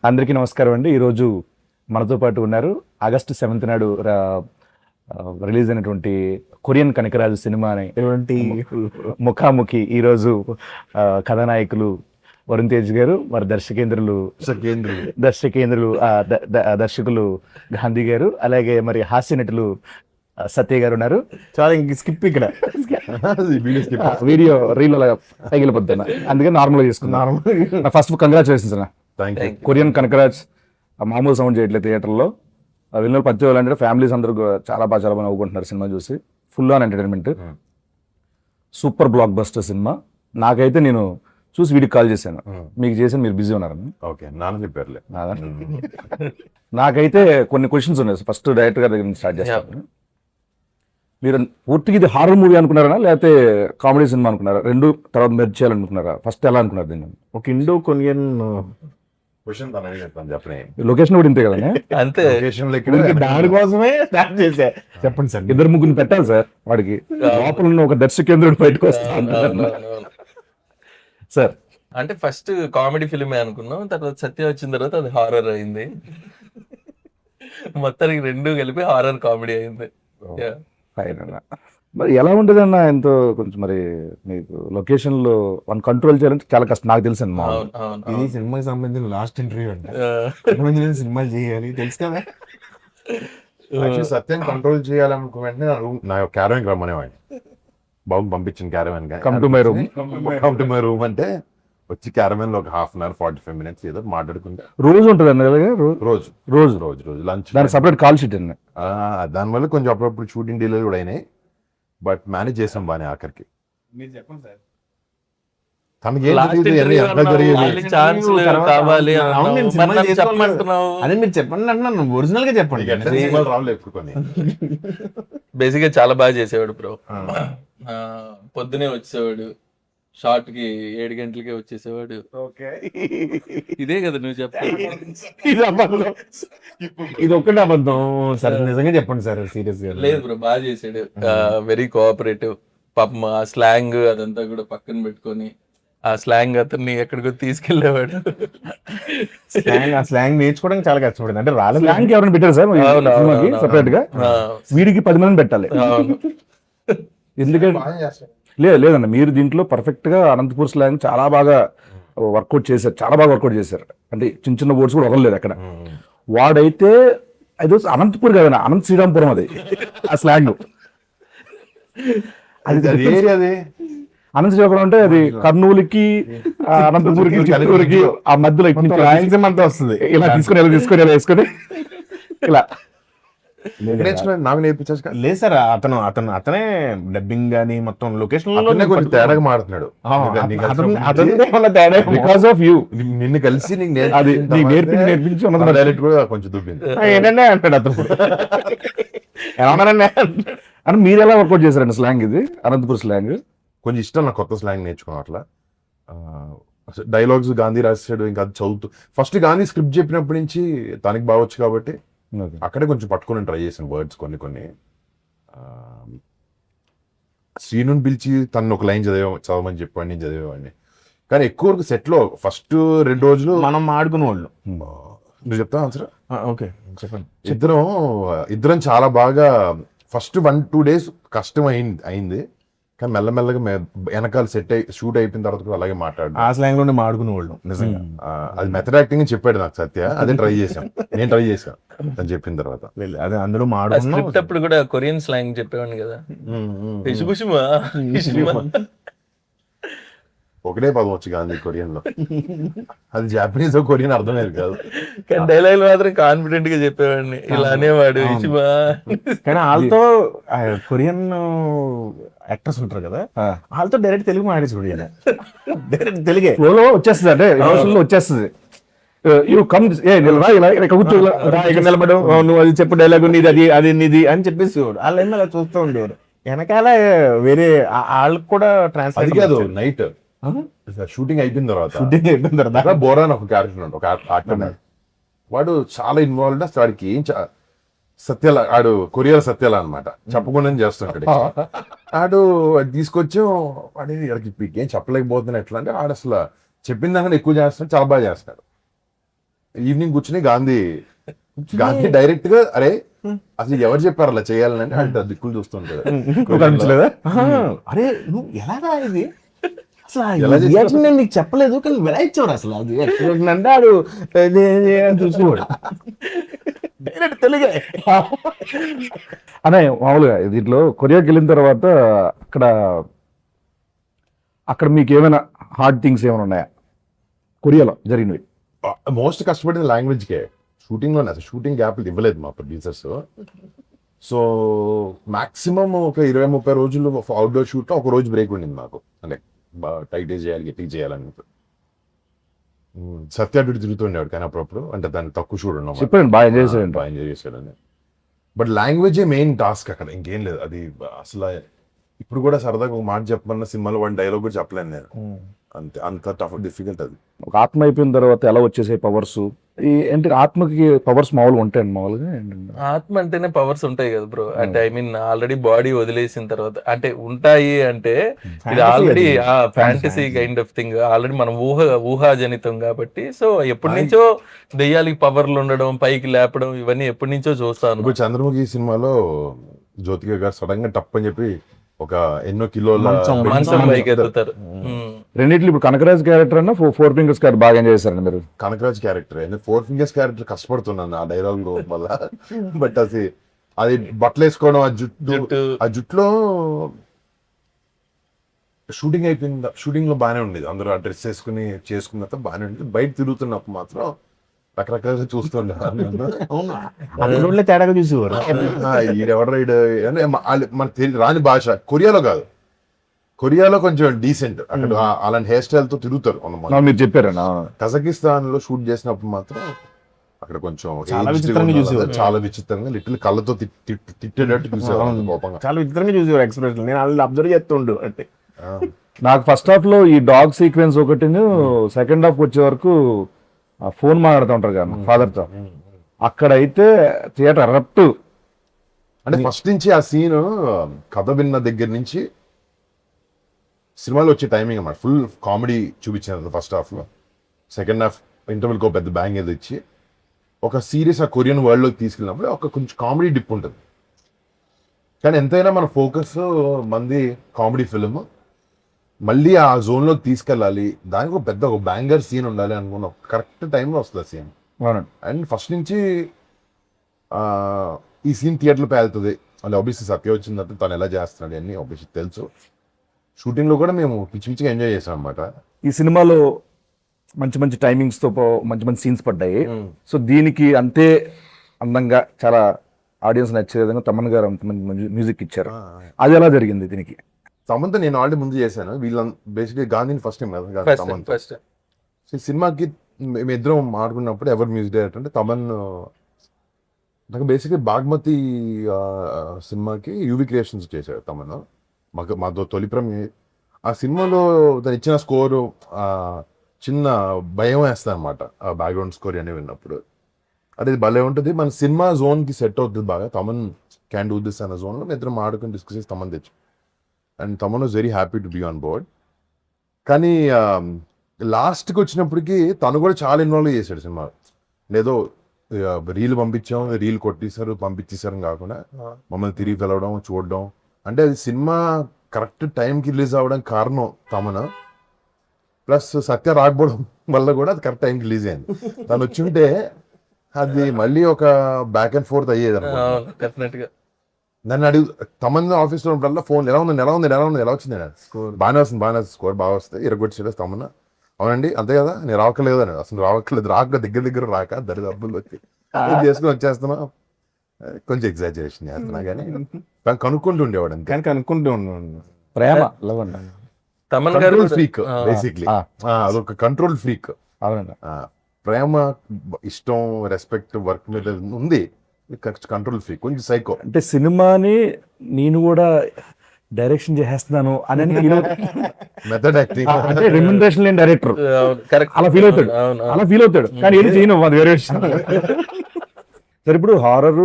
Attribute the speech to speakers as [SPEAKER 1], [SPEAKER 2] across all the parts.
[SPEAKER 1] అందరికీ నమస్కారం అండి. ఈరోజు మనతో పాటు ఉన్నారు ఆగస్టు 7th నాడు రిలీజ్ అయినటువంటి కొరియన్ కనకరాజు సినిమా అనేటువంటి ముఖాముఖి. ఈరోజు కథానాయకులు వరుణ్ తేజ్ గారు, మరి దర్శకులు గాంధీ గారు, అలాగే మరి హాస్య నటులు సత్య గారు ఉన్నారు. చాలా స్కిప్ ఇక్కడ వీడియో రీల్ తగిలిపోతున్నా, అందుకే నార్మల్గా చేసుకున్నాను. ఫస్ట్ కంగ్రాచులేషన్స్ అన్న. కొరియన్ కనకరాజ్ మామూలు సౌండ్ చేయట్లేదు థియేటర్లో. వెళ్ళిన పచ్చి వాళ్ళంటే ఫ్యామిలీస్ అందరూ చాలా బాగా నవ్వుకుంటున్నారు సినిమా చూసి. Full on entertainment, super block buster cinema. నాకైతే నేను చూసి వీడికి కాల్ చేశాను, మీకు చేసి మీరు బిజీ ఉన్నారని.
[SPEAKER 2] ఓకే, నాన్న చెప్పారులే.
[SPEAKER 1] నాకైతే కొన్ని క్వశ్చన్స్ ఉన్నాయి. ఫస్ట్ డైరెక్టర్ గారి దగ్గర నుంచి స్టార్ట్ చేస్తాను. మీరు పూర్తిగా ఇది హారర్ మూవీ అనుకున్నారా, లేకపోతే కామెడీ సినిమా అనుకున్నారా? రెండు తర్వాత మెర్జ్ చేయాలనుకున్నారా? ఫస్ట్ ఎలా అనుకున్నారు దీన్ని?
[SPEAKER 3] ఒక ఇండో కొరియన్
[SPEAKER 2] క్వశ్చన్ తనని చెప్తాను, చెప్పనే.
[SPEAKER 1] లొకేషన్ కూడా ఇంతే కదా?
[SPEAKER 3] అంతే,
[SPEAKER 1] దాని కోసమే స్టార్ట్ చేశా.
[SPEAKER 3] చెప్పండి సార్.
[SPEAKER 1] ఇద్దరు ముగ్గురు పెట్టాలి సార్ వాడికి. లోపల ఉన్న ఒక దర్శకేంద్రుడు బయటకు వస్తాను సార్.
[SPEAKER 3] అంటే ఫస్ట్ కామెడీ ఫిల్మే అనుకున్నాం, తర్వాత సత్య వచ్చిన తర్వాత అది హారర్ అయింది. మొత్తానికి రెండు కలిపి హారర్ కామెడీ అయింది.
[SPEAKER 1] మరి ఎలా ఉంటుంది అన్న? ఎంతో కొంచెం మరి మీకు లొకేషన్ లో వన్ కంట్రోల్ చేయాలంటే చాలా కష్టం, నాకు తెలుసు అన్న.
[SPEAKER 4] ఇది సినిమాకి సంబంధించిన లాస్ట్ ఇంటర్వ్యూ అంటే సినిమాలు చేయాలి తెలుసు కదా.
[SPEAKER 2] సత్యం కంట్రోల్ చేయాలనుకో వెంటనే నా క్యారవాన్ రమ్మనేవాడిని. బాబు పంపించిన caravan
[SPEAKER 1] come to my room
[SPEAKER 2] అంటే వచ్చి క్యారవాన్ లో ఒక 1/2 hour 45 minutes ఏదో మాట్లాడుకుంటా.
[SPEAKER 1] రోజు ఉంటుంది అన్న?
[SPEAKER 2] రోజు లంచ్,
[SPEAKER 1] దానికి సపరేట్ కాల్ షీట్ అన్న.
[SPEAKER 2] దానివల్ల కొంచెం అప్పుడప్పుడు షూటింగ్ డీలర్ కూడా అయినాయి, బట్ మేనేజ్ చేసాం బానే. ఆఖరికి
[SPEAKER 4] మీరు చెప్పండి సార్.
[SPEAKER 2] తనకి
[SPEAKER 4] అదే మీరు చెప్పండి అంటున్నాను, ఒరిజినల్ గా చెప్పండి.
[SPEAKER 2] రావులే ఎప్పుడు కొన్ని.
[SPEAKER 3] బేసిక్ గా చాలా బాగా చేసేవాడు బ్రో. పొద్దునే వచ్చేవాడు, షార్ట్ కి 7 గంటలకే వచ్చేసేవాడు. ఇదే కదా నువ్వు చెప్పాలి.
[SPEAKER 4] ఇది ఒక్కటే అబద్ధం సార్, నిజంగా చెప్పండి సార్. సీరియస్ గా
[SPEAKER 3] లేదు బ్రో, బాగా చేసాడు. Very cooperative. పాపం ఆ స్లాంగ్ అదంతా కూడా పక్కన పెట్టుకొని ఆ స్లాంగ్ అతన్ని ఎక్కడికో తీసుకెళ్లేవాడు.
[SPEAKER 4] ఆ స్లాంగ్ నేర్చుకోవడానికి చాలా కష్టపడింది. అంటే రాలేదు.
[SPEAKER 1] స్లాంగ్ ఎవరైనా పెట్టారు సార్ సపరేట్ గా? వీడికి 10 మందిని పెట్టాలి. ఎందుకంటే లేదన్న, మీరు దీంట్లో పర్ఫెక్ట్ గా అనంతపూర్ స్లాంగ్ చాలా బాగా వర్కౌట్ చేశారు. అంటే చిన్న చిన్న వర్డ్స్ కూడా వదలలేదు అక్కడ. వాడైతే అది అనంతపూర్ కదన్నా, అనంత శ్రీరాంపురం అది ఆ స్లాంగ్. అది అనంత శ్రీరాంపురం అంటే అది కర్నూలుకి అనంతపూర్కి చిత్తూరుకి ఆ మధ్యలో అంతా వస్తుంది. ఇలా తీసుకొని ఇలా
[SPEAKER 2] నాకు నేర్పించారు.
[SPEAKER 4] లేదు సార్, అతనే డబ్బింగ్ గానీ మొత్తం లొకేషన్
[SPEAKER 2] కొంచెం తేడాగా మారుతున్నాడు.
[SPEAKER 1] Because of you.
[SPEAKER 2] నిన్ను కలిసి
[SPEAKER 1] నేర్పించి
[SPEAKER 2] డైరెక్ట్ కూడా కొంచెం దుబ్బింది.
[SPEAKER 1] ఏంటంటే అంటాడు అతను. ఏమన్నానండి అని మీరు ఎలా వర్కౌట్ చేశారండి స్లాంగ్? ఇది అనంతపూర్ స్లాంగ్
[SPEAKER 2] కొంచెం ఇష్టం నాకు, కొత్త స్లాంగ్ నేర్చుకోవడం. అట్లా డైలాగ్స్ గాంధీ రాసాడు, ఇంకా అది చదువుతూ ఫస్ట్ గాంధీ స్క్రిప్ట్ చెప్పినప్పటి నుంచి తనకి బాగొచ్చు కాబట్టి అక్కడే కొంచెం పట్టుకుని ట్రై చేశాను వర్డ్స్ కొన్ని. శ్రీనుని పిలిచి తను ఒక లైన్ చదవమని చెప్పండి, నేను చదివేవాడిని. కానీ ఎక్కువ వరకు సెట్ లో ఫస్ట్ 2 రోజులు
[SPEAKER 4] మనం ఆడుకునే వాళ్ళు.
[SPEAKER 2] నువ్వు చెప్తావు ఆన్సర్?
[SPEAKER 4] ఓకే చెప్పండి.
[SPEAKER 2] ఇద్దరం చాలా బాగా ఫస్ట్ 1-2 days కష్టం అయింది. కానీ మెల్లమెల్లగా వెనకాల సెట్ షూట్ అయిపోయిన తర్వాత కూడా అలాగే మాట్లాడు.
[SPEAKER 4] ఆ స్లాంగ్ లోనే మాడుకునే వాళ్ళు నిజంగా.
[SPEAKER 2] అది మెథడ్ యాక్టింగ్ చెప్పాడు నాకు సత్య, అదే నేను ట్రై చేశాను అని చెప్పిన తర్వాత.
[SPEAKER 4] అదే అందులో
[SPEAKER 3] మాట్లాడేటప్పుడు కూడా కొరియన్ స్లాంగ్ చెప్పేవాడిని కదా.
[SPEAKER 2] ఒకటే పదం వచ్చి గాంధీ కొరియన్ లో, అది జాపనీస్ కొరియన్ అర్థమయ్యేది కాదు.
[SPEAKER 3] కానీ డైలాగ్ మాత్రం కాన్ఫిడెంట్ గా చెప్పేవాడిని, ఇలా అనేవాడు.
[SPEAKER 4] కానీ వాళ్ళతో కొరియన్ యాక్టర్స్ ఉంటారు కదా, వాళ్ళతో డైరెక్ట్ తెలుగు మాట్లాడి చూడాలి. డైరెక్ట్ తెలుగే
[SPEAKER 1] ఫ్లోలో వచ్చేస్తుంది, అంటే ఎమోషన్లో వచ్చేస్తుంది.
[SPEAKER 4] నిలబడు, నువ్వు అది చెప్పు డైలాగ్ నీది, అది నీది అని చెప్పేసి వాళ్ళు ఏమో అలా చూస్తూ ఉండేవారు. వెనకాల వేరే వాళ్ళకి కూడా
[SPEAKER 2] ట్రాన్స్ఫర్ కాదు. నైట్ షూటింగ్ అయిపోయిన తర్వాత బోరాన్ ఒక క్యారెక్టర్ ఉంటాడు, ఒక యాక్టర్. వాడు చాలా ఇన్వాల్వ్డ్. అసలు వాడికి ఏం సత్యాల ఆడు కొరియర్ సత్యాల అనమాట, చెప్పకుండా చేస్తుంటాడు. ఆడు తీసుకొచ్చి వాడి ఏం చెప్పలేకపోతున్నా ఎట్లా అంటే, ఆడు అసలు చెప్పిన దానికన్నా ఎక్కువ చేస్తున్నాడు, చాలా బాగా చేస్తాడు. ఈవినింగ్ కూర్చుని గాంధీ డైరెక్ట్ గా అరే అసలు ఎవరు చెప్పారు అలా చేయాలని అంటే అంటే దిక్కులు చూస్తుంటారు.
[SPEAKER 1] అనిపించలేదా?
[SPEAKER 4] అరే నువ్వు ఎలాగా ఇది అసలు
[SPEAKER 2] ఎలా చేసావు?
[SPEAKER 4] రియాక్షన్ నేను నీకు చెప్పలేదు కానీ ఎలా ఇచ్చావు అసలు అది expression అంటే ఆడు చూసుకోడు డైరెక్ట్ తెలుగే.
[SPEAKER 1] అనే మామూలుగా దీంట్లో కొరియాకి వెళ్ళిన తర్వాత అక్కడ మీకు ఏమైనా హార్డ్ థింగ్స్ ఏమైనా ఉన్నాయా కొరియాలో జరిగినవి?
[SPEAKER 2] మోస్ట్ కష్టపడింది లాంగ్వేజ్ కే. షూటింగ్ లోనే అసలు షూటింగ్ గ్యాప్ ఇవ్వలేదు మా ప్రొడ్యూసర్స్. సో మాక్సిమం ఒక 20-30 రోజులు అవుట్డోర్ షూట్ ఒక రోజు బ్రేక్ ఉండింది మాకు. అంటే టైట్ చేయాలి గట్టిగా చేయాలని. సత్య అటు తిరుగుతుండేవాడు కానీ అప్పుడప్పుడు అంటే దాన్ని తక్కువ షూట్ ఉన్నాం.
[SPEAKER 1] చెప్పండి, బాగా ఎంజాయ్ చేశాడు.
[SPEAKER 2] బాగా ఎంజాయ్ చేశాడని. బట్ లాంగ్వేజే మెయిన్ టాస్క్ అక్కడ, ఇంకేం లేదు. అది అసలు ఇప్పుడు కూడా సరదాగా ఒక మాట చెప్పమన్న సినిమాలో వన్ డైలాగ్ కూడా చెప్పలేను నేను. అంతే, అంత టఫ్ డిఫికల్ట్ అది.
[SPEAKER 1] ఒక ఆత్మ అయిపోయిన తర్వాత ఎలా వచ్చేసే పవర్స్ ఏంటి? ఆత్మకి పవర్స్ మామూలుగా ఉంటాయండి మామూలుగా?
[SPEAKER 3] ఆత్మ అంటేనే పవర్స్ ఉంటాయి కదా బ్రో. అంటే ఐ మీన్ ఆల్రెడీ బాడీ వదిలేసిన తర్వాత అంటే ఉంటాయి అంటే ఇది already fantasy kind of thing. Already మనం ఊహాజనితం కాబట్టి. సో ఎప్పటి నుంచో దెయ్యాలకి పవర్లు ఉండడం, పైకి లేపడం, ఇవన్నీ ఎప్పటి నుంచో చూస్తాను.
[SPEAKER 2] ఇప్పుడు చంద్రముఖి సినిమాలో జ్యోతిక గారు సడన్ గా టప్ అని చెప్పి ఒక ఎన్నో కిలోల
[SPEAKER 3] మంచం పైకి ఎత్తుతారు.
[SPEAKER 1] రెండిట్లు ఇప్పుడు కనకరాజ్ క్యారెక్టర్ అన్న 4 ఫింగర్స్ క్యారెక్టర్ బాగా ఎంజాయ్ చేశారండి మీరు?
[SPEAKER 2] కనకరాజ్ క్యారెక్టర్ 4 ఫింగర్స్ క్యారెక్టర్ కష్టపడుతున్నాను ఆ డైలాగ్ వల్ల. బట్ అది బట్టలు వేసుకోవడం, ఆ జుట్టులో షూటింగ్ అయిపోయింది. షూటింగ్ లో బాగానే ఉండేది, అందరూ ఆ డ్రెస్ వేసుకుని చేసుకున్న తర్వాత బాగానే ఉండేది. బయట తిరుగుతున్నప్పుడు మాత్రం రకరకాలుగా చూస్తుండే
[SPEAKER 4] తేడాగా చూసేవారు.
[SPEAKER 2] ఈడెవడ మన రాని భాష. కొరియాలో కాదు, కొరియాలో కొంచెం డీసెంట్. అక్కడ అలాంటి హెయిర్ స్టైల్ తో తిరుగుతారు.
[SPEAKER 1] మీరు చెప్పారన్నా.
[SPEAKER 2] కజకిస్తాన్ లో షూట్ చేసినప్పుడు మాత్రం అక్కడ కొంచెం
[SPEAKER 4] చాలా విచిత్రంగా చూసేవారు.
[SPEAKER 2] చాలా విచిత్రంగా లిటిల్ కళ్ళతో తిట్టేటట్టు చూసేవారు కోపంగా.
[SPEAKER 4] చాలా విచిత్రంగా చూసేవారు ఎక్స్ప్రెషన్. నేను వాళ్ళు అబ్జర్వ్ చేస్తుండు అంటే.
[SPEAKER 1] నాకు ఫస్ట్ హాఫ్ లో ఈ డాగ్ సీక్వెన్స్ ఒకటి, సెకండ్ హాఫ్ వచ్చే వరకు ఫోన్ మాట్లాడుతూ ఉంటారు కదా ఫాదర్ తో, అక్కడైతే థియేటర్ ఎరప్ట్.
[SPEAKER 2] అంటే ఫస్ట్ నుంచి ఆ సీన్ కథ విన్న దగ్గర నుంచి సినిమాలో వచ్చే టైమింగ్ అన్నమాట. ఫుల్ కామెడీ చూపించారు ఫస్ట్ హాఫ్ లో. సెకండ్ హాఫ్ ఇంటర్వెల్ ఒక పెద్ద బ్యాంగ్ ఏదో ఇచ్చి ఒక సీరియస్ ఆ కొరియన్ వరల్డ్ లోకి తీసుకెళ్ళినప్పుడు ఒక కొంచెం కామెడీ డిప్ ఉంటుంది. కానీ ఎంతైనా మన ఫోకస్ మంది కామెడీ ఫిల్మ్ మళ్ళీ ఆ జోన్ లోకి తీసుకెళ్ళాలి, దానికి ఒక పెద్ద ఒక బ్యాంగర్ సీన్ ఉండాలి అనుకున్న కరెక్ట్ టైంలో వస్తుంది ఆ సీన్. అండ్ ఫస్ట్ నుంచి ఈ సీన్ థియేటర్లో పేలుతుంది. అంటే ఆబ్వియస్లీ సత్య వచ్చిందంటే తను ఎలా చేస్తున్నాడు అన్ని ఆబ్వియస్లీ తెలుసు. షూటింగ్ లో కూడా మేము పిచ్చి పిచ్చిగా ఎంజాయ్ చేసాం అనమాట.
[SPEAKER 1] ఈ సినిమాలో మంచి మంచి టైమింగ్స్ తో మంచి మంచి సీన్స్ పడ్డాయి. సో దీనికి అంతే అందంగా చాలా ఆడియన్స్ నచ్చే విధంగా తమన్ గారు అంత మంచి మ్యూజిక్ ఇచ్చారు. అది ఎలా జరిగింది దీనికి?
[SPEAKER 2] తమన్తో నేను ఆల్రెడీ ముందు చేశాను. వీళ్ళ బేసిక్గా గాంధీని ఫస్ట్ టైం కదా తమన్తో. సో ఈ సినిమాకి మేమిద్దరం మాట్లాడుకున్నప్పుడు ఎవరు మ్యూజిక్ డైరెక్టర్ అంటే తమన్. నాకు బేసిక్గా బాగ్మతి సినిమాకి యూవి క్రియేషన్స్ చేశాడు తమన్. మాతో తొలి ఆ సినిమాలో తను ఇచ్చిన స్కోరు చిన్న భయం వేస్తా అనమాట. ఆ బ్యాక్గ్రౌండ్ స్కోర్ అని విన్నప్పుడు అది భలే ఉంటుంది. మన సినిమా జోన్కి సెట్ అవుతుంది బాగా. తమన్ క్యాన్ డూ దిస్ అన్న జోన్లో మేము ఇద్దరం మాట్లాడుకుని డిస్కస్ చేసి తమన్ తెచ్చు. And Thaman was very happy to be on board. కానీ లాస్ట్కి వచ్చినప్పటికీ తను కూడా చాలా ఇన్వాల్వ్ చేశాడు సినిమా. లేదో రీల్ పంపించాం, రీల్ కొట్టేశారు, పంపించేశారు కాకుండా మమ్మల్ని తిరిగి పిలవడం, చూడడం. అంటే అది సినిమా కరెక్ట్ టైంకి రిలీజ్ అవ్వడం కారణం తమన్. ప్లస్ సత్య రాకపోవడం వల్ల కూడా అది కరెక్ట్ టైంకి రిలీజ్ అయింది. తను వచ్చి ఉంటే అది మళ్ళీ ఒక బ్యాక్ అండ్ ఫోర్త్ అయ్యేది
[SPEAKER 3] డెఫినెట్ గా.
[SPEAKER 2] నన్ను అడుగు తమన్ ఆఫీస్లో ఉన్నప్పుడల్లా ఫోన్ ఎలా ఉంది ఎలా వచ్చింది స్కోర్ బాగానే వస్తుంది స్కోర్ బాగా వస్తాయి ఇరగొచ్చేది తమన్. అవునండి అంతే కదా, నేను రావట్లేదు అని. అసలు రావట్లేదు, దగ్గర రాక దరిదబ్బులు వచ్చి చేసుకుని వచ్చేస్తున్నా. కొంచెం ఎగ్జాజరేషన్ చేస్తున్నా కానీ కనుక్కుంటూ ఉండేవాడు అంతే.
[SPEAKER 4] కానీ కనుక్కుంటూ ఉన్నాడు.
[SPEAKER 1] ప్రేమ లవ్ అండి.
[SPEAKER 3] తమన్ గారు
[SPEAKER 2] ఫ్రీక్ బేసిక్లీ. అదొక కంట్రోల్ ఫ్రీక్. ప్రేమ, ఇష్టం, రెస్పెక్ట్ వర్క్ మీద ఉంది. కంట్రోల్ ఫ్రీక్, కొంచెం సైకో.
[SPEAKER 1] అంటే సినిమాని నేను కూడా డైరెక్షన్ చేసేస్తున్నాను అని
[SPEAKER 2] మెథడ్ యాక్టింగ్
[SPEAKER 1] అంటే రెమ్యునరేషన్ లేని డైరెక్టర్ అలా ఫీల్ అవుతాడు కానీ ఏది చేయను, అది వేరే విషయం. సరే ఇప్పుడు హారర్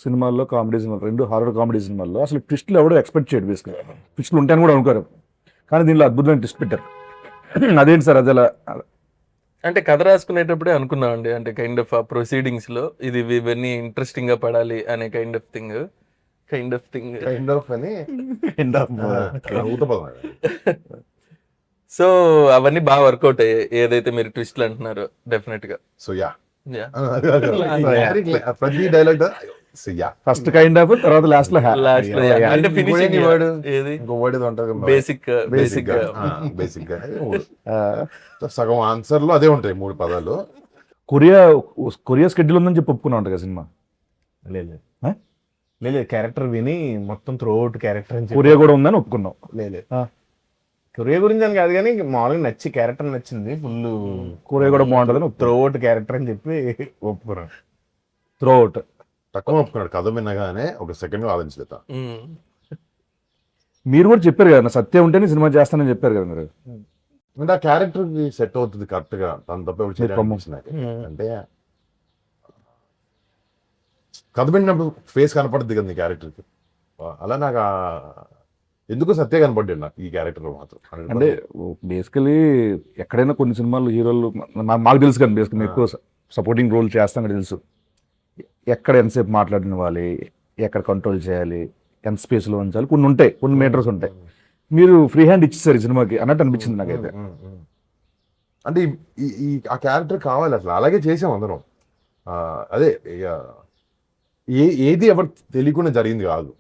[SPEAKER 1] సినిమాల్లో, కామెడీ సినిమాలు, 2 హారర్ కామెడీ సినిమాల్లో అసలు ట్విస్ట్లు ఎవడో ఎక్స్పెక్ట్ చేయడు. బేసిక్గా ట్విస్ట్లు ఉంటాయని కూడా అనుకోరు, కానీ దీనిలో అద్భుతమైన ట్విస్ట్ పెట్టారు. అదేంటి సార్ అది ఎలా?
[SPEAKER 3] అంటే కథ రాసుకునేటప్పుడే అనుకున్నామండి, అంటే కైండ్ ఆఫ్ ఆ ప్రొసీడింగ్స్ లో ఇది ఇవన్నీ ఇంట్రెస్టింగ్ గా పడాలి అనే kind of thing
[SPEAKER 2] kind of అని ఊత పదం అది.
[SPEAKER 3] సో అవన్నీ బాగా వర్కౌట్ అయ్యాయి, ఏదైతే మీరు ట్విస్ట్లు అంటున్నారో డెఫినెట్ గా.
[SPEAKER 2] So yeah
[SPEAKER 3] Yeah.
[SPEAKER 2] ప్రతి dialogue so yeah
[SPEAKER 1] first kind of, తర్వాత లాస్ట్ లో
[SPEAKER 3] Last లో yeah. అంటే ఫినిషింగ్
[SPEAKER 2] వర్డ్
[SPEAKER 3] ఏది
[SPEAKER 2] ఇంకో వర్డ్ ఏదో ఉంటుంది
[SPEAKER 3] బేసిక్
[SPEAKER 2] బేసిక్ బేసిక్ గా సగం ఆన్సర్ లో అదే ఉంటాయి 3 పదాలు.
[SPEAKER 1] కొరియా స్కెడ్యూల్ ఉందని చెప్పి ఒప్పుకున్నా ఉంటుంది కదా సినిమా.
[SPEAKER 4] లేదు
[SPEAKER 1] ఆ?
[SPEAKER 4] లేదు క్యారెక్టర్ విని మొత్తం త్రూ అవుట్ క్యారెక్టర్ అని
[SPEAKER 1] కొరియా కూడా ఉందని ఒప్పుకున్నాం.
[SPEAKER 4] లేదు కొరియా గురించి అని కాదు కానీ మామూలుగా నచ్చి క్యారెక్టర్ నచ్చింది ఫుల్.
[SPEAKER 1] కొరియా కూడా బాగుంటుందని
[SPEAKER 4] త్రూ అవుట్ క్యారెక్టర్ అని చెప్పి ఒప్పుకున్నాను.
[SPEAKER 1] త్రూ అవుట్
[SPEAKER 2] తక్కువ ఒప్పుకున్నాడు, కథ వినగానే ఒక సెకండ్ ఆలోచించలేత.
[SPEAKER 1] మీరు కూడా చెప్పారు కదా, సత్యం ఉంటేనే సినిమా చేస్తానని చెప్పారు కదా మీరు.
[SPEAKER 2] అంటే ఆ క్యారెక్టర్ కి సెట్ అవుతుంది కరెక్ట్ గా, తను తప్ప ఎవరు చేయడానికి అనిపించింది నాకు. అంటే కథ విన్నప్పుడు ఫేస్ కనపడుతుంది కదా నీ క్యారెక్టర్ కి, అలా నాకు ఎందుకు సత్య కనపడ్డాడు నాకు ఈ క్యారెక్టర్ మాత్రం.
[SPEAKER 1] అంటే బేసికలీ ఎక్కడైనా కొన్ని సినిమాలు హీరోలు మాకు తెలుసు కదా, బేసికలీ ఎక్కువ సపోర్టింగ్ రోల్ చేస్తాం తెలుసు. ఎక్కడ ఎంతసేపు మాట్లాడినవ్వాలి, ఎక్కడ కంట్రోల్ చేయాలి, ఎంత స్పేస్లో ఉంచాలి, కొన్ని ఉంటాయి, కొన్ని మీటర్స్ ఉంటాయి. మీరు ఫ్రీ హ్యాండ్ ఇచ్చేసారు ఈ సినిమాకి అన్నట్టు అనిపించింది నాకైతే.
[SPEAKER 2] అంటే ఆ క్యారెక్టర్ కావాలి అసలు, అలాగే చేసాం అందరం. అదే ఇక ఏది ఎవరు తెలియకుండా జరిగింది కాదు,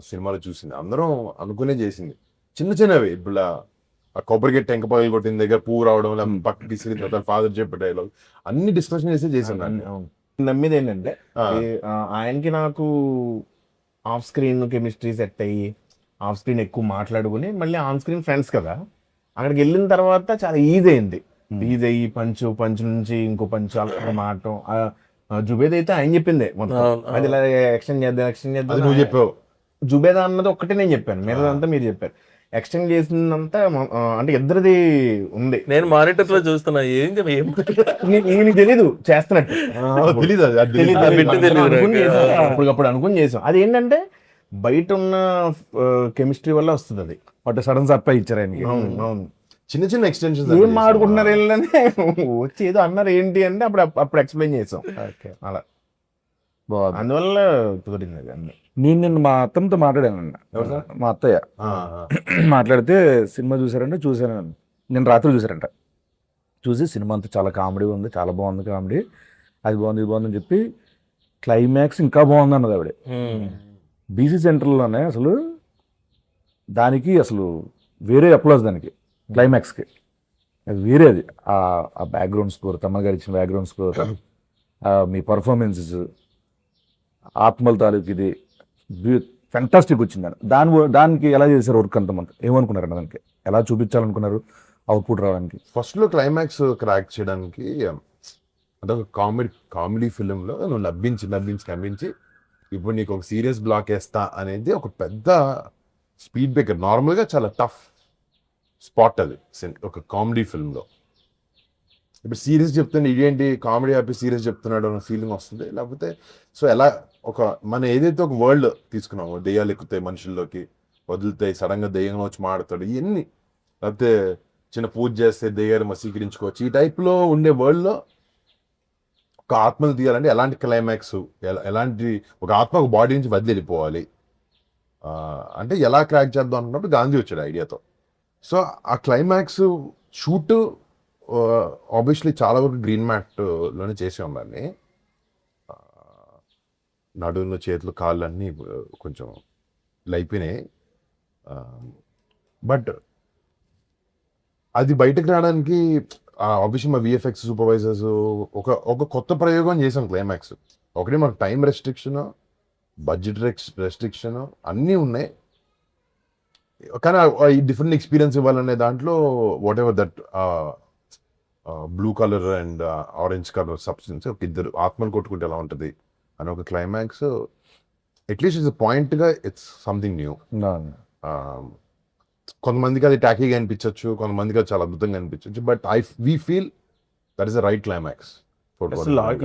[SPEAKER 2] సినిమాలో చూసింది అందరం అనుకునే చేసింది. చిన్న చిన్నవి ఇప్పుడు ఆ కొబ్బరికెట్ టెంక పగలు కొట్టిన దగ్గర పువ్వు రావడం, పక్కకి తీసుకెళ్ళిన ఫాదర్ చెప్పే డైలాగ్ అన్ని డిస్కషన్ చేసి చేసాం.
[SPEAKER 4] నమ్మేది ఏంటంటే ఆయనకి నాకు ఆఫ్ స్క్రీన్ కెమిస్ట్రీ సెట్ అయ్యి ఆఫ్ స్క్రీన్ ఎక్కువ మాట్లాడుకుని మళ్ళీ ఆన్ స్క్రీన్ ఫ్రెండ్స్ కదా, అక్కడికి వెళ్ళిన తర్వాత చాలా ఈజీ అయింది. ఈజీ అయ్యి పంచ్ నుంచి ఇంకో పంచ్ మాటం. జుబేద్ అయితే ఆయన చెప్పిందే మొత్తం, అది ఇలా ఎక్స్టెండ్ చేద్దాం
[SPEAKER 2] నువ్వు చెప్పావు.
[SPEAKER 4] జుబేదా అన్నది ఒక్కటే నేను చెప్పాను, మిగతాదంతా మీరు చెప్పారు. ఎక్స్టెండ్ చేసిందంతా అంటే ఇద్దరిది ఉంది.
[SPEAKER 3] నేను మానిటర్ లో చూస్తున్నా, ఏం
[SPEAKER 4] నీకు తెలీదు చేస్తున్నట్టు, అప్పుడు అనుకుని చేసాం. అది ఏంటంటే బయట ఉన్న కెమిస్ట్రీ వల్ల వస్తుంది అది.
[SPEAKER 1] బట్ సడన్ సర్ప్రైజ్ ఇచ్చారు ఆయనకి.
[SPEAKER 4] అవును
[SPEAKER 2] చిన్న చిన్న ఎక్స్టెన్షన్స్
[SPEAKER 4] ఏం ఆడుకుంటున్నారు వెళ్ళనే వచ్చి ఏదో అన్నారు ఏంటి అంటే అప్పుడు ఎక్స్ప్లెయిన్ చేసాం. అలా
[SPEAKER 1] బాగుంది,
[SPEAKER 4] అందువల్ల కుదిరింది అది అన్ని.
[SPEAKER 1] నేను నిన్న మా అత్తమ్మతో మాట్లాడాను, మా అత్తయ్య మాట్లాడితే సినిమా చూసారంటే చూసాను, నేను రాత్రి చూసారంట. చూసి సినిమా అంతా చాలా కామెడీ ఉంది, చాలా బాగుంది కామెడీ, అది బాగుంది ఇది బాగుంది అని చెప్పి క్లైమాక్స్ ఇంకా బాగుంది అన్నది ఆవిడ. బీసీ సెంటర్లోనే అసలు దానికి అసలు వేరే అప్లాజ్ దానికి క్లైమాక్స్కి, అది వేరే. అది ఆ బ్యాక్గ్రౌండ్ స్కోర్, తమ్మ గారు ఇచ్చిన బ్యాక్గ్రౌండ్ స్కోర్, మీ పర్ఫార్మెన్సెస్, ఆత్మల తాలూకు ఇది ఫెంటాస్టిక్ వచ్చింది. దానికి ఎలా చేశారు వర్క్ అంతమంది, ఏమనుకున్నారండి దానికి, ఎలా చూపించాలనుకున్నారు అవుట్పుట్ రావడానికి?
[SPEAKER 2] ఫస్ట్ లో క్లైమాక్స్ క్రాక్ చేయడానికి అంటే ఒక కామెడీ ఫిలింలో నువ్వు నవ్వించి ఇప్పుడు నీకు ఒక సీరియస్ బ్లాక్ వేస్తా అనేది ఒక పెద్ద స్పీడ్ బ్రేకర్. నార్మల్గా చాలా టఫ్ స్పాట్ అది ఒక కామెడీ ఫిల్మ్లో. ఇప్పుడు సీరియస్ చెప్తుంటే ఇదేంటి కామెడీ ఆపి సీరియస్ చెప్తున్నాడు అన్న ఫీలింగ్ వస్తుంది. లేకపోతే సో ఎలా ఒక మనం ఏదైతే ఒక వరల్డ్ తీసుకున్నామో, దెయ్యాలు ఎక్కుతాయి మనుషుల్లోకి, వదులుతాయి, సడన్గా దెయ్యంగా వచ్చి మాడతాడు, ఇవన్నీ, లేకపోతే చిన్న పూజ చేస్తే దెయ్యాలు వశీకరించుకోవచ్చు, ఈ టైప్లో ఉండే వరల్డ్లో ఒక ఆత్మను తీయాలంటే ఎలాంటి క్లైమాక్స్, ఎలాంటి ఒక ఆత్మ ఒక బాడీ నుంచి వదిలి వెళ్ళిపోవాలి అంటే ఎలా క్రాక్ చేద్దాం అనుకున్నప్పుడు గాంధీ వచ్చాడు ఐడియాతో. సో ఆ క్లైమాక్స్ షూట్ ఆబ్వియస్లీ చాలా వరకు గ్రీన్ మ్యాట్లోనే చేసే ఉండాలి. నడుములు, చేతులు, కాళ్ళు అన్నీ కొంచెం లైపోయినాయి. బట్ అది బయటకు రావడానికి ఆబ్వియస్లీ మా విఎఫ్ఎక్స్ సూపర్వైజర్స్ ఒక కొత్త ప్రయోగం చేసాం క్లైమాక్స్. ఒకటి మాకు టైం రెస్ట్రిక్షన్, బడ్జెట్ రెస్ట్రిక్షన్ అన్నీ ఉన్నాయి, కానీ ఈ డిఫరెంట్ ఎక్స్పీరియన్స్ ఇవ్వాలనే దాంట్లో what ever that blue colour and orange colour substance, ఒక ఇద్దరు ఆత్మలు కొట్టుకుంటే ఎలా ఉంటుంది అని ఒక క్లైమాక్స్ అట్లీస్ట్ ఇట్స్ పాయింట్గా ఇట్స్ సంథింగ్ న్యూ. కొంతమందికి అది టాకీగా అనిపించవచ్చు, కొంతమందికి అది చాలా అద్భుతంగా అనిపించవచ్చు, but we feel that is the right climax.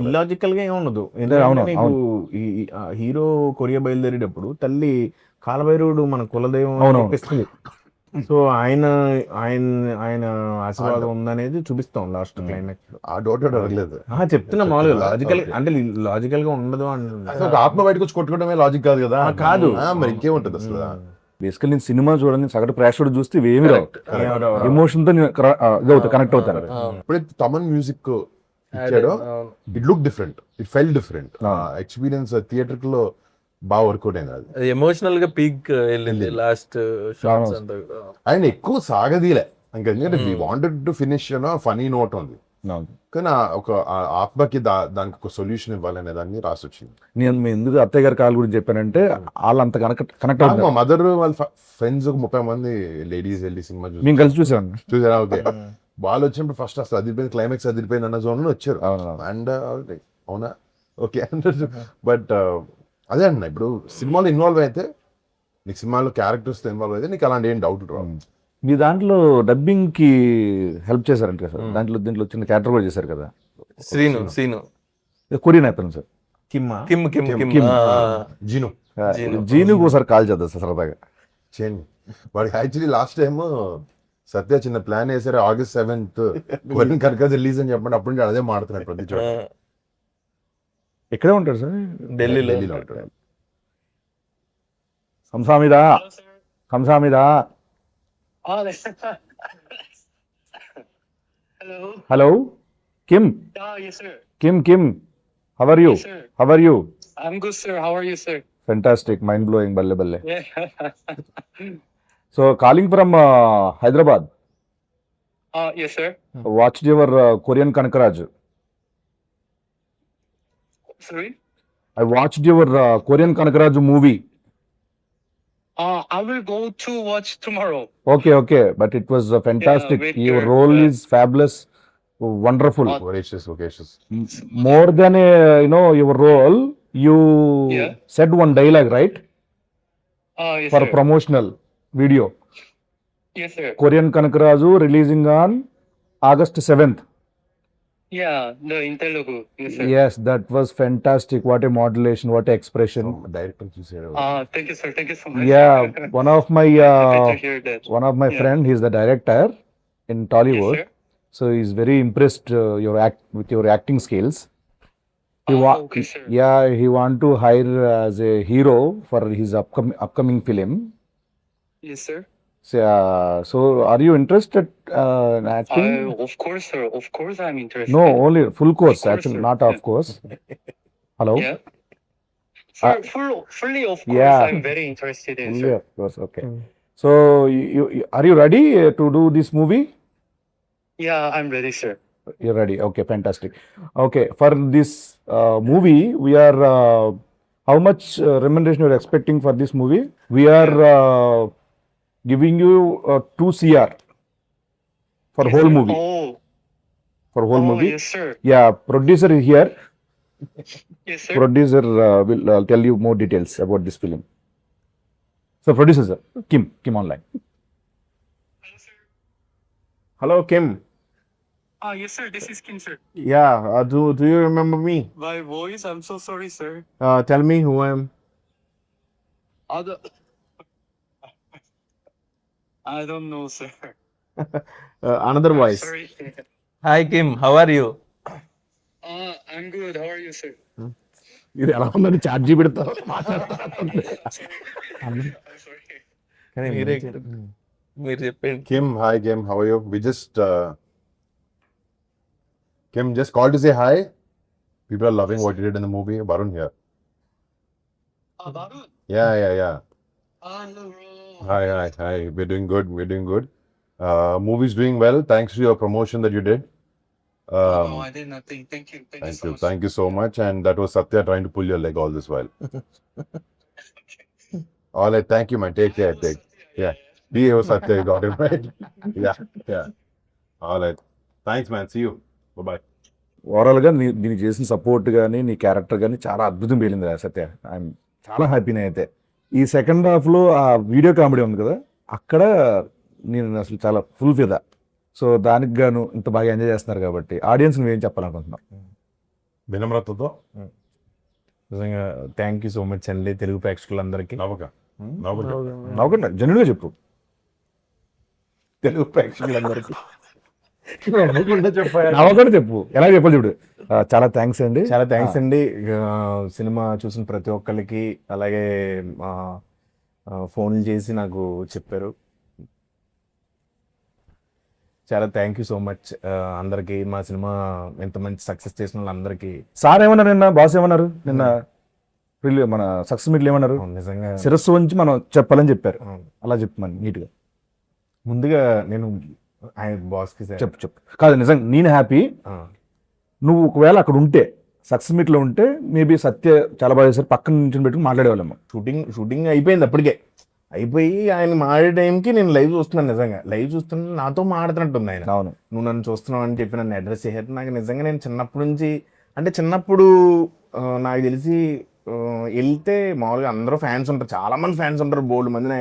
[SPEAKER 4] Illogical గా ఏముండదు. హీరో కొరియా బయలుదేరేటప్పుడు తల్లి కాలభైరవుడు మన కులదైవం అనిపిస్తుంది. సో ఆయన ఆయన ఆయన ఆశీర్వాదం ఉందనేది చూపిస్తాం లాస్ట్ క్లైమాక్స్.
[SPEAKER 2] ఆ డౌట్ అడగలేదు.
[SPEAKER 4] చెప్తున్నా మామూలుగా లాజికల్ అంటే లాజికల్ గా ఉండదు
[SPEAKER 2] అసలు ఒక ఆత్మ బయటకు వచ్చి కొట్టుకోవడమే లాజిక్ కాదు కదా.
[SPEAKER 4] కాదు.
[SPEAKER 2] మరి ఇంకేముంటది అసలు.
[SPEAKER 1] బేసికల్ నేను సినిమా చూడండి సగటు ప్రేక్షకుడు చూస్తే ఇవేమి రావు, ఎమోషన్ తో కనెక్ట్ అవుతాను.
[SPEAKER 2] ఎప్పుడైతే తమన్ మ్యూజిక్ ఇచ్చాడో it look different, it fell different. Experience theatre లో బాగా వర్కౌట్ అయింది. అది
[SPEAKER 3] ఎమోషనల్ గా పీక్ వెళ్ళింది లాస్ట్ షాట్స్ అంతా.
[SPEAKER 2] ఆయన ఎక్కువ సాగదీలే ఇంకా, ఎందుకంటే we wanted to finish funny note ఉంది, కానీ ఒక ఆత్మకి దానికి ఒక సొల్యూషన్ ఇవ్వాలనే దాన్ని రాసి వచ్చింది.
[SPEAKER 1] నేను ఎందుకు అత్తయ్య గారి కాల్ గురించి చెప్పానంటే వాళ్ళు అంత కనెక్ట్ అవుతుంది.
[SPEAKER 2] మా మదర్ వాళ్ళ ఫ్రెండ్స్ ఒక 30 మంది లేడీస్ వెళ్ళి సినిమా
[SPEAKER 1] మేము కలిసి చూసాను.
[SPEAKER 2] చూసారా? ఓకే. వాళ్ళు వచ్చినప్పుడు ఫస్ట్ అసలు అదిరిపోయింది, క్లైమాక్స్ అదిరిపోయింది అన్న జోన్ లో వచ్చారు. అండ్ అవునా ఓకే. బట్ అదే అన్న, ఇప్పుడు సినిమాలో ఇన్వాల్వ్ అయితే నీకు సినిమాలో క్యారెక్టర్స్ ఇన్వాల్వ్ అయితే నీకు అలాంటి ఏం డౌట్ రావు.
[SPEAKER 1] మీ దాంట్లో డబ్బింగ్ కి హెల్ప్ చేశారంట సార్, దీంట్లో చిన్న క్యారెక్టర్ కూడా చేశారు కదా.
[SPEAKER 3] సీను
[SPEAKER 1] కొరియన్ అయిపోయింది సార్.
[SPEAKER 3] కిమ్
[SPEAKER 1] జీను ఒకసారి కాల్ చేద్దాం సార్ సరదాగా.
[SPEAKER 2] చేయండి. వాడికి యాక్చువల్లీ లాస్ట్ టైం సత్య చిన్న ప్లాన్ వేసారు, August 7th Korean Kanagaraj release అని చెప్పండి. అప్పుడు నుంచి అదే మాడుతున్నాడు ప్రతి చోట.
[SPEAKER 1] ఎక్కడే ఉంటాడు సార్?
[SPEAKER 3] ఢిల్లీలో
[SPEAKER 2] ఉంటాడు.
[SPEAKER 1] కంసామిదా. Hello Kim.
[SPEAKER 5] Yes, sir.
[SPEAKER 1] Kim how are you?
[SPEAKER 5] Yes, sir.
[SPEAKER 1] How are you?
[SPEAKER 5] I'm good, sir. How are you, sir?
[SPEAKER 1] Fantastic, mind blowing, balle.
[SPEAKER 5] Yeah.
[SPEAKER 1] So calling from Hyderabad.
[SPEAKER 5] Yes, sir.
[SPEAKER 1] Watched your Korean Kanakaraj.
[SPEAKER 5] Sorry.
[SPEAKER 1] I watched your Korean Kanakaraj movie.
[SPEAKER 5] I will go to watch tomorrow.
[SPEAKER 1] Okay, but it was fantastic.
[SPEAKER 5] Yeah,
[SPEAKER 1] Your role is fabulous, wonderful.
[SPEAKER 2] Voracious.
[SPEAKER 1] More than your role, you
[SPEAKER 5] Yeah.
[SPEAKER 1] said one dialogue, right?
[SPEAKER 5] Yes,
[SPEAKER 1] For
[SPEAKER 5] sir.
[SPEAKER 1] promotional video.
[SPEAKER 5] Yes, sir.
[SPEAKER 1] Korean Kanakaraju releasing on August 7th.
[SPEAKER 5] Yeah, in Telugu. Yes, sir.
[SPEAKER 1] Yes, that was fantastic. What a modulation, what a expression.
[SPEAKER 2] Director చూసాడు.
[SPEAKER 5] Thank you, sir. Thank you so much.
[SPEAKER 1] Yeah, one of my
[SPEAKER 5] Happy to hear that.
[SPEAKER 1] friend,
[SPEAKER 5] Yeah.
[SPEAKER 1] he's the director in Tollywood.
[SPEAKER 5] Yes, sir.
[SPEAKER 1] So he's very impressed with your acting skills.
[SPEAKER 5] Okay, sir.
[SPEAKER 1] Yeah, he want to hire as a hero for his upcoming film.
[SPEAKER 5] Yes, sir.
[SPEAKER 1] So are you interested in acting?
[SPEAKER 5] Of course, sir. Of course, I'm interested.
[SPEAKER 1] No, only full course,
[SPEAKER 5] Of course,
[SPEAKER 1] actually,
[SPEAKER 5] sir.
[SPEAKER 1] not off course. Hello?
[SPEAKER 5] Yeah. Sir, fully, of course,
[SPEAKER 1] Yeah.
[SPEAKER 5] I'm very interested in,
[SPEAKER 1] Fully,
[SPEAKER 5] sir.
[SPEAKER 1] of course, okay. So are you ready to do this movie?
[SPEAKER 5] Yeah, I'm ready, sir.
[SPEAKER 1] You're ready. Okay, fantastic. Okay, for this movie, we are how much remuneration you're expecting for this movie? We are giving you 2 CR for
[SPEAKER 5] Yes,
[SPEAKER 1] whole
[SPEAKER 5] sir.
[SPEAKER 1] movie. For whole movie.
[SPEAKER 5] Yes, sir.
[SPEAKER 1] Yeah, producer is here.
[SPEAKER 5] Yes, sir.
[SPEAKER 1] Producer will tell you more details about this film. So producer sir, Kim online.
[SPEAKER 5] Hello, sir.
[SPEAKER 4] Hello Kim.
[SPEAKER 5] Yes, sir. This is Kim, sir.
[SPEAKER 4] Yeah, do you remember me?
[SPEAKER 5] My voice? I'm so sorry, sir.
[SPEAKER 4] Tell me who I am.
[SPEAKER 5] I don't know, sir.
[SPEAKER 4] Another voice.
[SPEAKER 5] Sorry.
[SPEAKER 3] Hi Kim, how are you?
[SPEAKER 5] I'm good. How are you, sir?
[SPEAKER 1] ఇది ఎలా ఉందని charge పెడతారు.
[SPEAKER 5] I'm sorry.
[SPEAKER 3] మీరు చెప్పండి.
[SPEAKER 2] Kim, hi Kim, how are you? We just Kim just called to say hi. People are loving what you did in the movie. Varun here.
[SPEAKER 5] Varun.
[SPEAKER 2] Yeah.
[SPEAKER 5] Hello, bro.
[SPEAKER 2] Hi. We're doing good. Movie's doing well thanks to your promotion that you did.
[SPEAKER 5] No, I did nothing. Thank you.
[SPEAKER 2] Thank you so much. And that was Satya trying to pull your leg all this while. All right, thank you, man. Take care. Yeah. He was Satya, you got him right. Yeah. All right. Thanks, man. See you. Bye-bye.
[SPEAKER 1] Overall గా దీనికి చేసిన support కానీ నీ character కానీ చాలా అద్భుతం పేలింది సత్య. I'm చాలా హ్యాపీనే అయితే. ఈ సెకండ్ హాఫ్ లో ఆ వీడియో కామెడీ ఉంది కదా, అక్కడ నేను అసలు చాలా ఫుల్ ఫిదా. సో దానికి గాను ఇంత బాగా ఎంజాయ్ చేస్తున్నారు కాబట్టి ఆడియన్స్ నువ్వేం చెప్పాలనుకుంటున్నావు?
[SPEAKER 2] వినమ్రతతో
[SPEAKER 4] నిజంగా థ్యాంక్ యూ సో మచ్ అండి తెలుగు ప్రేక్షకులందరికీ.
[SPEAKER 2] నవ్వక
[SPEAKER 1] నవ్వకుండా జెన్యున్గా చెప్పు.
[SPEAKER 4] తెలుగు ప్రేక్షకులందరికీ.
[SPEAKER 1] నవ్వకుండా చెప్పు, ఎలా చెప్పాలి చూడు. చాలా థ్యాంక్స్ అండి.
[SPEAKER 4] చాలా థ్యాంక్స్ అండి. సినిమా చూసిన ప్రతి ఒక్కరికి, అలాగే ఫోన్లు చేసి నాకు చెప్పారు. చాలా థ్యాంక్ యూ సో మచ్ అందరికి. మా సినిమా ఎంత మంచి సక్సెస్ చేసిన వాళ్ళందరికీ.
[SPEAKER 1] సార్ ఏమన్నారు నిన్న, బాస్ ఏమన్నారు నిన్న మన సక్సెస్ మీట్లు ఏమన్నారు?
[SPEAKER 4] నిజంగా
[SPEAKER 1] శిరస్సు ఉంచి మనం చెప్పాలని చెప్పారు. అలా చెప్పమని నీట్గా.
[SPEAKER 4] ముందుగా నేను ఆయన బాస్కి
[SPEAKER 1] చెప్పు కాదు, నిజంగా నేను హ్యాపీ. నువ్వు ఒకవేళ అక్కడ ఉంటే, సక్సెస్ మీట్లో ఉంటే, మేబీ సత్య చాలా బాగా చేశారు, పక్కన నుంచి పెట్టుకుని మాట్లాడేవాళ్ళము.
[SPEAKER 4] షూటింగ్ అయిపోయింది, అప్పటికే అయిపోయి ఆయన మాడే టైంకి నేను లైవ్ చూస్తున్నాను. నిజంగా లైవ్ చూస్తున్నా నాతో మాడుతున్నట్టుంది ఆయన.
[SPEAKER 1] అవును,
[SPEAKER 4] నువ్వు నన్ను చూస్తున్నావు అని చెప్పి నన్ను అడ్రస్ చేశారు. నాకు నిజంగా నేను చిన్నప్పటి నుంచి, అంటే చిన్నప్పుడు నాకు తెలిసి వెళ్తే మామూలుగా అందరూ ఫ్యాన్స్ ఉంటారు, చాలా మంది ఫ్యాన్స్ ఉంటారు, బోల్డ్ మంది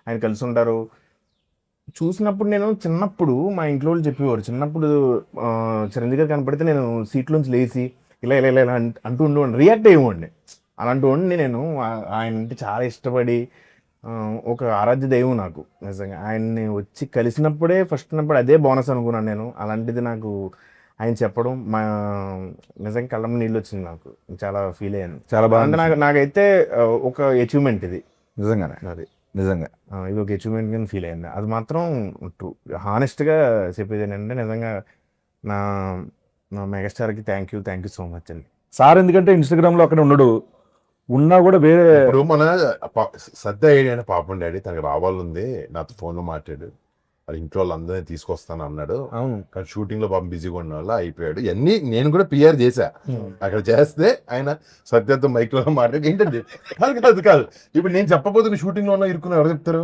[SPEAKER 4] ఆయన కలిసి ఉంటారు. చూసినప్పుడు నేను చిన్నప్పుడు మా ఇంట్లో వాళ్ళు చెప్పేవారు, చిన్నప్పుడు చిరంజీవి గారు కనపడితే నేను సీట్లోంచి లేచి ఇలా ఇలా ఇలా అంటూ ఉండేవాడిని, రియాక్ట్ అయ్యేవాడిని. అలాంటి వాడిని నేను. ఆయన అంటే చాలా ఇష్టపడి, ఒక ఆరాధ్య దైవం నాకు నిజంగా. ఆయన్ని వచ్చి కలిసినప్పుడే ఫస్ట్ ఉన్నప్పుడు అదే బోనస్ అనుకున్నాను నేను. అలాంటిది నాకు ఆయన చెప్పడం నిజంగా కళ్ళ నీళ్ళు వచ్చింది. నాకు చాలా ఫీల్ అయ్యాను.
[SPEAKER 1] చాలా బాగా.
[SPEAKER 4] అంటే నాకైతే ఒక అచీవ్మెంట్ ఇది
[SPEAKER 1] నిజంగానే.
[SPEAKER 4] అది
[SPEAKER 1] నిజంగా
[SPEAKER 4] ఇది ఒక అచీవ్మెంట్ గా ఫీల్ అయ్యింది. అది మాత్రం హానెస్ట్గా చెప్పేది ఏంటంటే, నిజంగా నా మెగాస్టార్కి థ్యాంక్ యూ సో మచ్ అండి.
[SPEAKER 1] సార్ ఎందుకంటే ఇన్స్టాగ్రామ్లో అక్కడ ఉన్నాడు, ఉన్నా కూడా వేరే.
[SPEAKER 2] ఇప్పుడు మన సత్య ఐడి అయిన పాపం డాడీ తనకి రావాలంది, నాతో ఫోన్లో మాట్లాడు, అది ఇంట్లో వాళ్ళందరినీ తీసుకొస్తాను అన్నాడు.
[SPEAKER 4] అవును,
[SPEAKER 2] కానీ షూటింగ్ లో పాపం బిజీగా ఉన్న వల్ల అయిపోయాడు. ఇవన్నీ నేను కూడా పిఆర్ చేశా. అక్కడ చేస్తే ఆయన సత్యతో మైక్ లో మాట్లాడి ఏంటండి కాదు ఇప్పుడు నేను చెప్పబోతున్న షూటింగ్ లో ఉన్న ఇరుకుని ఎవరు చెప్తారు?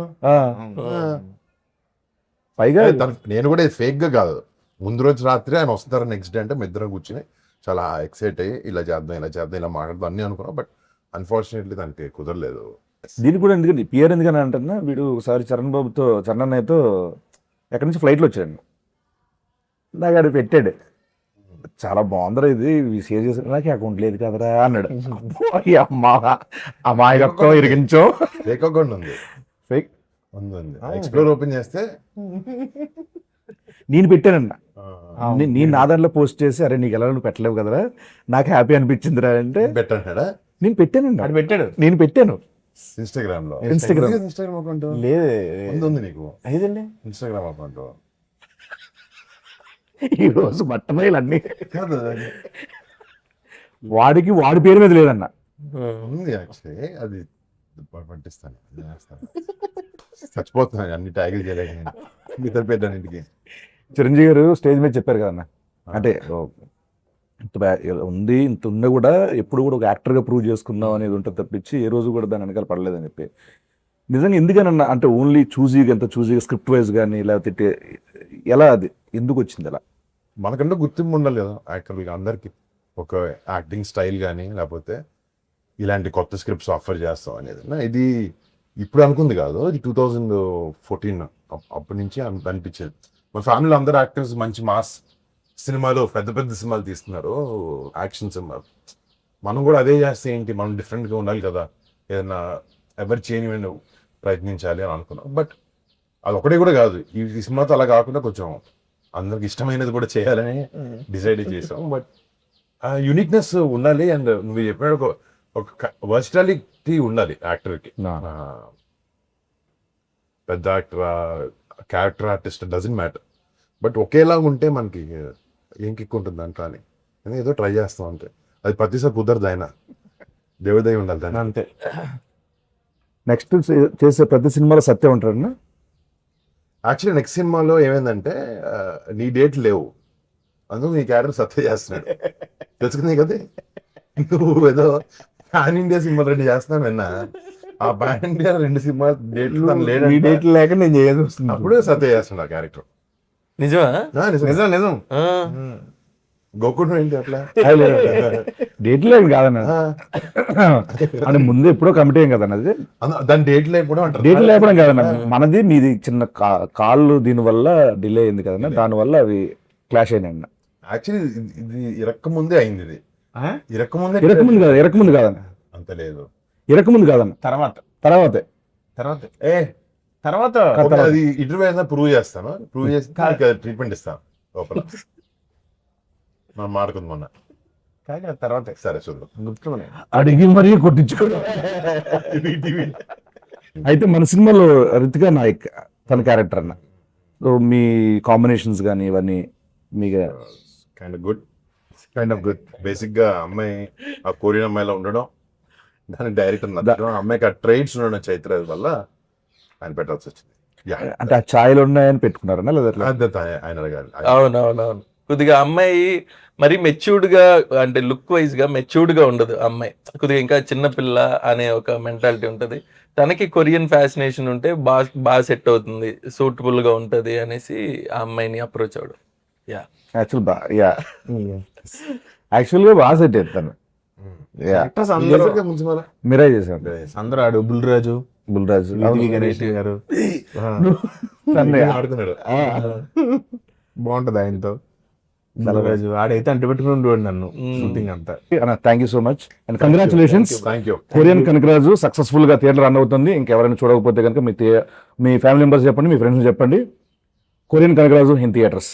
[SPEAKER 1] పైగా
[SPEAKER 2] నేను కూడా ఫేక్ గా కాదు, ముందు రోజు రాత్రి ఆయన వస్తారు, నెక్స్ట్ డే అంటే మీ ఇద్దరం కూర్చుని చాలా ఎక్సైట్ అయ్యి ఇలా చేద్దాం ఇలా మాట్లాడదాం అన్నీ అనుకున్నాం. బట్ అన్ఫార్చునేట్లీ దానికి కుదరలేదు.
[SPEAKER 1] దీనికి కూడా ఎందుకంటే పిఆర్ ఎందుకని అంటున్నా, వీడు ఒకసారి చరణ్ అన్నయ్యతో ఎక్కడి నుంచి ఫ్లైట్లో వచ్చాడు, నాకు అది పెట్టాడు, చాలా బాగుందిరా ఇది షేర్ చేశారు, నాకు అకౌంట్ లేదు కదరా అన్నాడు. అమాయకత్వం ఇరిగించో.
[SPEAKER 2] ఫేక్ అకౌంట్ ఉంది,
[SPEAKER 1] ఫేక్
[SPEAKER 2] ఉంది. ఎక్స్ప్లోర్ ఓపెన్ చేస్తే
[SPEAKER 1] నేను పెట్టానన్న, నేను నా దాంట్లో పోస్ట్ చేసి, అరే నీకు ఎలా నువ్వు పెట్టలేవు కదరా, నాకు హ్యాపీ అనిపించిందిరా అంటే
[SPEAKER 2] పెట్టాడా.
[SPEAKER 1] నేను పెట్టానండి,
[SPEAKER 4] అది పెట్టాడు,
[SPEAKER 1] నేను పెట్టాను
[SPEAKER 2] ఇన్స్టాగ్రామ్ లో.
[SPEAKER 1] ఇన్స్టాగ్రామ్
[SPEAKER 2] అకౌంట్
[SPEAKER 4] లేదు
[SPEAKER 2] ఉంది నీకు?
[SPEAKER 4] ఐదండి
[SPEAKER 2] ఇన్స్టాగ్రామ్ అకౌంట్
[SPEAKER 1] ఈ రోజు బట్టమైలు అన్ని
[SPEAKER 2] కాదు,
[SPEAKER 1] వాడి పేరు మీద లేదన్న.
[SPEAKER 2] ఉంది యాక్చువల్లీ, అది పట్టిస్తాను, చచ్చిపోతున్నాను అన్ని ట్యాగులు చేయలేక మిగతా పెట్టానింటికి.
[SPEAKER 1] చిరంజీవి గారు స్టేజ్ మీద చెప్పారు కదన్న, అంటే ఇంత ఉంది, ఇంత ఉన్నా కూడా ఎప్పుడు కూడా ఒక యాక్టర్గా ప్రూవ్ చేసుకుందాం అనేది ఉంటుంది తప్పించి ఏ రోజు కూడా దాని వెనకాల పడలేదని చెప్పి. నిజంగా ఎందుకనన్నా, అంటే ఓన్లీ చూజీగా స్క్రిప్ట్ వైజ్ కానీ, లేకపోతే ఎలా అది ఎందుకు వచ్చింది అలా?
[SPEAKER 2] మనకంటే గుర్తింపు ఉండాలి కదా యాక్టర్లకి, అందరికి ఒక యాక్టింగ్ స్టైల్ కానీ, లేకపోతే ఇలాంటి కొత్త స్క్రిప్ట్స్ ఆఫర్ చేస్తాం అనేది. ఇది ఇప్పుడు అనుకుంది కాదు, ఇది 2014 అప్పటి నుంచి అనిపించేది. మన ఫ్యామిలీలో అందరు యాక్టర్స్ మంచి మాస్ సినిమాలు, పెద్ద పెద్ద సినిమాలు తీస్తున్నారు, యాక్షన్ సినిమాలు. మనం కూడా అదే చేస్తే ఏంటి, మనం డిఫరెంట్గా ఉండాలి కదా, ఏదైనా ఎవరు చేయని ప్రయత్నించాలి అని అనుకున్నాం. బట్ అది ఒకటే కూడా కాదు, ఈ సినిమాతో అలా కాకుండా కొంచెం అందరికి ఇష్టమైనది కూడా చేయాలని డిసైడ్ చేసాం. బట్ యునిక్నెస్ ఉండాలి, అండ్ నువ్వు చెప్పిన ఒక వర్సిటాలిటీ ఉండాలి యాక్టర్కి. పెద్ద actor, character artist doesn't matter, but ఒకేలాగా ఉంటే మనకి ఏం కిక్ ఉంటుంది అంట అని ఏదో ట్రై చేస్తాం అంతే. అది ప్రతిసారి కుదరదు, ఆయన దేవుదయ ఉండాలి దాన్ని
[SPEAKER 4] అంతే.
[SPEAKER 1] నెక్స్ట్ చేసే ప్రతి సినిమాలో సత్యం ఉంటారన్నా.
[SPEAKER 2] యాక్చువల్లీ నెక్స్ట్ సినిమాలో ఏమైందంటే, నీ డేట్ లేవు, అందుకు నీ క్యారెక్టర్ సత్య చేస్తున్నాడు, తెలుసుకుంది కదా. నువ్వు ఏదో పాన్ ఇండియా సినిమా 2 చేస్తున్నాను విన్నా, ఆ పాన్ ఇండియా 2 సినిమా డేట్లు
[SPEAKER 4] లేక నేను చేయాల్సి వస్తుంది.
[SPEAKER 2] అప్పుడు సత్య చేస్తున్నాడు ఆ క్యారెక్టర్.
[SPEAKER 3] నిజమా?
[SPEAKER 4] నిజం
[SPEAKER 2] గోకుడు ఏంటి అట్లా
[SPEAKER 1] డేట్లు ఏం కాదన్న, అంటే ముందు ఎప్పుడో కమిటీ ఏం కదన్న, అది
[SPEAKER 2] దాని డేట్ లేకపోవడం అంటారు.
[SPEAKER 1] డేట్లు లేకపోవడం కాదన్న, మనది మీది చిన్న కాళ్ళు దీనివల్ల డిలే అయింది కదన్న, దానివల్ల అవి క్లాష్ అయినాయి.
[SPEAKER 2] యాక్చువల్లీ ఇది ఇరక్కముందే అయింది, ఇది
[SPEAKER 1] ఇరకముందు కాదన్న,
[SPEAKER 2] అంత లేదు,
[SPEAKER 1] ఇరకముందు కాదన్న,
[SPEAKER 4] తర్వాతే
[SPEAKER 2] తర్వాత
[SPEAKER 4] తర్వాత
[SPEAKER 2] ఓకే, అది ఇంటర్వ్యూ అయినా ప్రూవ్ చేస్తాను, ప్రూవ్ చేసి ట్రీట్మెంట్ ఇస్తాను లోపల. మనం మాడుకుంది మొన్న.
[SPEAKER 4] కాదు తర్వాత
[SPEAKER 2] సరే చూద్దాం.
[SPEAKER 4] గుర్తున్నాయి.
[SPEAKER 1] అడిగి మరీ కొట్టించుకోవడం. అయితే మన సినిమాలో రితికా నాయక్ తన క్యారెక్టర్ అన్న, సో మీ కాంబినేషన్స్ కానీ ఇవన్నీ మీకు
[SPEAKER 2] కైండ్ ఆఫ్ గుడ్. బేసిక్ గా అమ్మాయి ఆ కొరియన్ అమ్మాయిలో ఉండడం, దాని డైరెక్టర్ నచ్చడం, అమ్మాయికి ఆ ట్రైట్స్ ఉండడం చైత్ర వల్ల ఆయన పెట్టాల్సి వచ్చింది. Yeah.
[SPEAKER 1] అంటే ఆ ఛాయలు ఉన్నాయని పెట్టుకున్నారన్నా లేదా ఎట్లా?
[SPEAKER 2] అదే ఆయన అడగాలి.
[SPEAKER 3] అవునవునవును. కొద్దిగా అమ్మాయి మరి మెచ్యూర్డ్ గా, అంటే లుక్ వైజ్ గా మెచ్యూర్డ్ గా ఉండదు అమ్మాయి, కొద్దిగా ఇంకా చిన్న పిల్ల అనే ఒక మెంటాలిటీ ఉంటది. తనకి కొరియన్ ఫ్యాసినేషన్ ఉంటే బాగా సెట్ అవుతుంది, సూటబుల్ గా ఉంటది అనేసి ఆ అమ్మాయిని అప్రోచ్ అవడం. యా
[SPEAKER 1] యాక్చువల్గా బాగా సెట్ అవుతాను.
[SPEAKER 4] Actors అందరూ
[SPEAKER 1] మీరే చేశారు
[SPEAKER 4] అందరూ ఆడు బుల్రాజు,
[SPEAKER 1] బుల్రాజు,
[SPEAKER 4] వివి గణేష్ గారు
[SPEAKER 2] ఆడుతున్నాడు.
[SPEAKER 4] బాగుంటది ఆయనతో. బుల్రాజు ఆడైతే అంటు పెట్టుకుని ఉండేవాడు నన్ను షూటింగ్ అంతా.
[SPEAKER 1] Thank you so much and congratulations.
[SPEAKER 2] Thank you.
[SPEAKER 1] Korean Kanakaraju successful గా థియేటర్ రన్ అవుతుంది. ఇంకెవరైనా చూడకపోతే కనుక మీ ఫ్యామిలీ మెంబర్స్ చెప్పండి, మీ ఫ్రెండ్స్ చెప్పండి. Korean Kanakaraju in theatres.